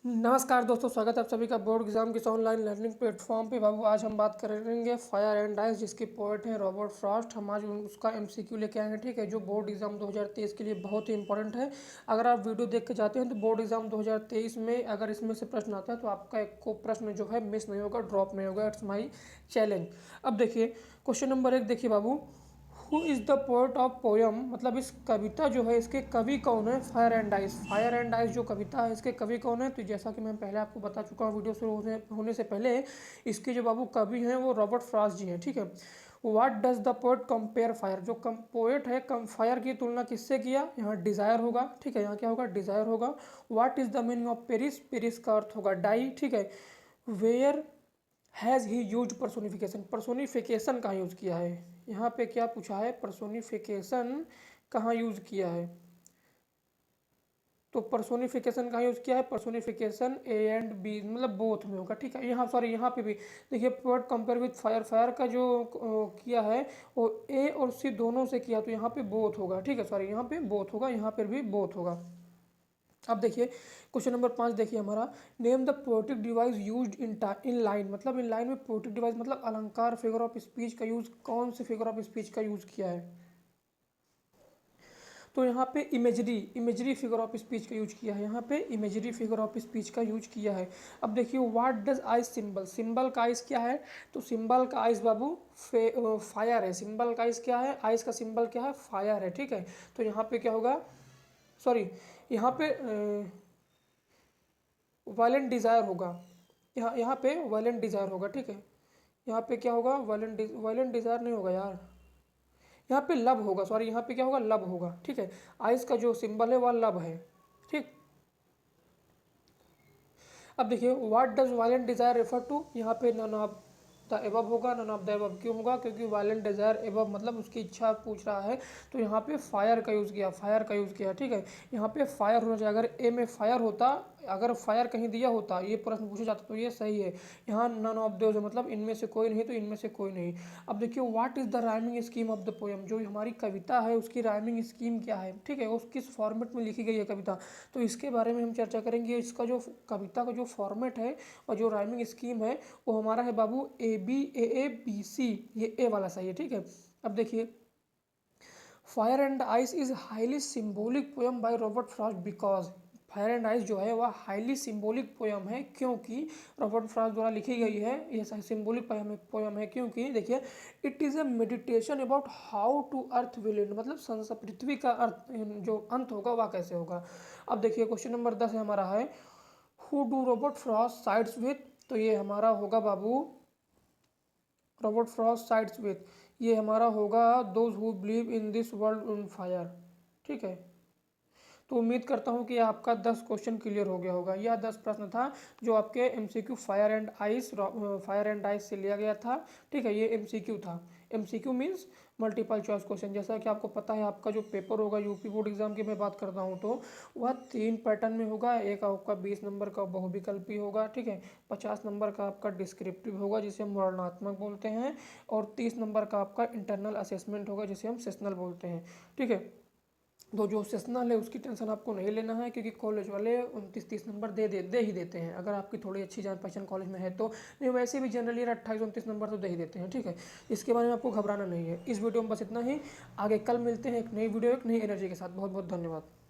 नमस्कार दोस्तों, स्वागत है आप सभी का बोर्ड एग्जाम के ऑनलाइन लर्निंग प्लेटफॉर्म पे। बाबू आज हम बात करेंगे फायर एंड आइस, जिसके पोएट हैं रॉबर्ट फ्रॉस्ट। हम आज उसका एमसीक्यू लेके आए हैं, ठीक है, जो बोर्ड एग्जाम 2023 के लिए बहुत ही इंपॉर्टेंट है। अगर आप वीडियो देख के जाते हैं तो बोर्ड एग्जाम 2023 में अगर इसमें से प्रश्न आता है तो आपका एक को प्रश्न जो है मिस नहीं होगा, ड्रॉप नहीं होगा। It's my challenge. अब देखिए क्वेश्चन नंबर 1 देखिए बाबू, who is the poet of poem, मतलब इस कविता जो है इसके कवि कौन है। Fire and ice, fire and ice जो कविता है इसके कवि कौन है। तो जैसा कि मैं पहले आपको बता चुका हूँ वीडियो शुरू होने से पहले, इसके जो बाबू कवि हैं वो रॉबर्ट फ्रॉस्ट जी हैं, ठीक है। What does the poet compare fire, जो पोएट है फायर की तुलना किससे किया, यहाँ डिज़ायर होगा, ठीक है, यहाँ क्या होगा, डिज़ायर होगा। What is the meaning of perish, perish का अर्थ होगा डाई, ठीक है। Where has he use personification, personification कहाँ यूज़ किया है, यहाँ पे क्या पूछा है, पर्सोनिफिकेशन कहाँ यूज़ किया है। तो पर्सोनिफिकेशन कहाँ यूज़ किया है, पर्सोनिफिकेशन ए एंड बी मतलब बोथ में होगा, ठीक है। यहाँ सॉरी यहाँ पे भी देखिए, poet compare with fire, fire का जो किया है वो ए और सी दोनों से किया, तो यहाँ पे बोथ होगा, ठीक है। सॉरी यहाँ पे बोथ होगा, यहाँ पर भी बोथ होगा। अब देखिए क्वेश्चन नंबर 5 देखिए हमारा, name the poetic device used in line, मतलब इन लाइन में पोएटिक डिवाइस मतलब अलंकार, फिगर ऑफ स्पीच का यूज़, कौन से फिगर ऑफ स्पीच का यूज़ किया है। तो यहाँ पे imagery, imagery figure of speech का यूज किया है, यहाँ पे इमेजरी फिगर ऑफ स्पीच का यूज किया है। अब देखिए what does ice symbol, symbol का आइस क्या है, तो सिंबल का आइस बाबू फायर है। सिंबल का आइस क्या है, आइस का सिंबल क्या है, फायर है, ठीक है। तो यहाँ पे क्या होगा, सॉरी यहाँ पे वायलेंट डिज़ायर होगा, यहाँ पे वायलेंट डिज़ायर होगा, ठीक है। यहाँ पे क्या होगा, वायलेंट डिज़ायर नहीं होगा यार, यहाँ पे लव होगा, सॉरी यहाँ पे क्या होगा, लव होगा, ठीक है। आइस का जो सिंबल है वह लव है, ठीक। अब देखिए what does violent desire refer to, यहाँ पे नन ऑफ द एबव होगा। नन ऑफ द एबव क्यों होगा, क्योंकि वायलेंट डिज़ायर एबव मतलब उसकी इच्छा पूछ रहा है, तो यहाँ पे फायर का यूज़ किया, फायर का यूज़ किया, ठीक है। यहाँ पे फायर होना चाहिए, अगर ए में फायर होता, अगर फायर कहीं दिया होता, ये प्रश्न पूछा जाता तो ये सही है। यहाँ नन ऑफ दोज है, मतलब इनमें से कोई नहीं, तो इनमें से कोई नहीं। अब देखिए what is the rhyming scheme of the poem, जो हमारी कविता है उसकी राइमिंग स्कीम क्या है, ठीक है, उस किस फॉर्मेट में लिखी गई है कविता, तो इसके बारे में हम चर्चा करेंगे। इसका जो कविता का जो फॉर्मेट है और जो राइमिंग स्कीम है वो हमारा है बाबू ABAABC, ये ए वाला सही है, ठीक है। अब देखिए fire and ice is highly symbolic poem by Robert Frost because, fire and ice जो है वह हाईली सिंबॉलिक पोएम है क्योंकि रॉबर्ट फ्रॉस्ट द्वारा लिखी गई है। ये सिंबॉलिक पोएम है क्योंकि देखिए it is a meditation about how to earth will end, मतलब पृथ्वी का अर्थ जो अंत होगा वह कैसे होगा। अब देखिए क्वेश्चन नंबर 10 हमारा है, who do Robert Frost sides with, तो ये हमारा होगा बाबू रॉबर्ट फ्रॉस्ट साइड्स विथ, ये हमारा होगा those who believe in this world in fire, ठीक है। तो उम्मीद करता हूँ कि आपका 10 क्वेश्चन क्लियर हो गया होगा। यह 10 प्रश्न था जो आपके एमसीक्यू फायर एंड आइस से लिया गया था, ठीक है। ये एमसीक्यू था, MCQ means multiple choice question. जैसा कि आपको पता है आपका जो पेपर होगा यूपी बोर्ड एग्जाम की मैं बात करता हूँ तो वह 3 पैटर्न में होगा। एक आपका 20 नंबर का बहुविकल्पी होगा, ठीक है। 50 नंबर का आपका डिस्क्रिप्टिव होगा जिसे हम वर्णनात्मक बोलते हैं, और 30 नंबर का आपका इंटरनल असेसमेंट होगा जिसे हम सेशनल बोलते हैं, ठीक है। तो जो सेशनल है उसकी टेंशन आपको नहीं लेना है, क्योंकि कॉलेज वाले 29-30 नंबर दे ही देते हैं, अगर आपकी थोड़ी अच्छी जान पहचान कॉलेज में है तो। नहीं वैसे भी जनरली 28-29 नंबर तो दे ही देते हैं, ठीक है। इसके बारे में आपको घबराना नहीं है। इस वीडियो में बस इतना ही, आगे कल मिलते हैं एक नई वीडियो एक नई एनर्जी के साथ। बहुत बहुत धन्यवाद।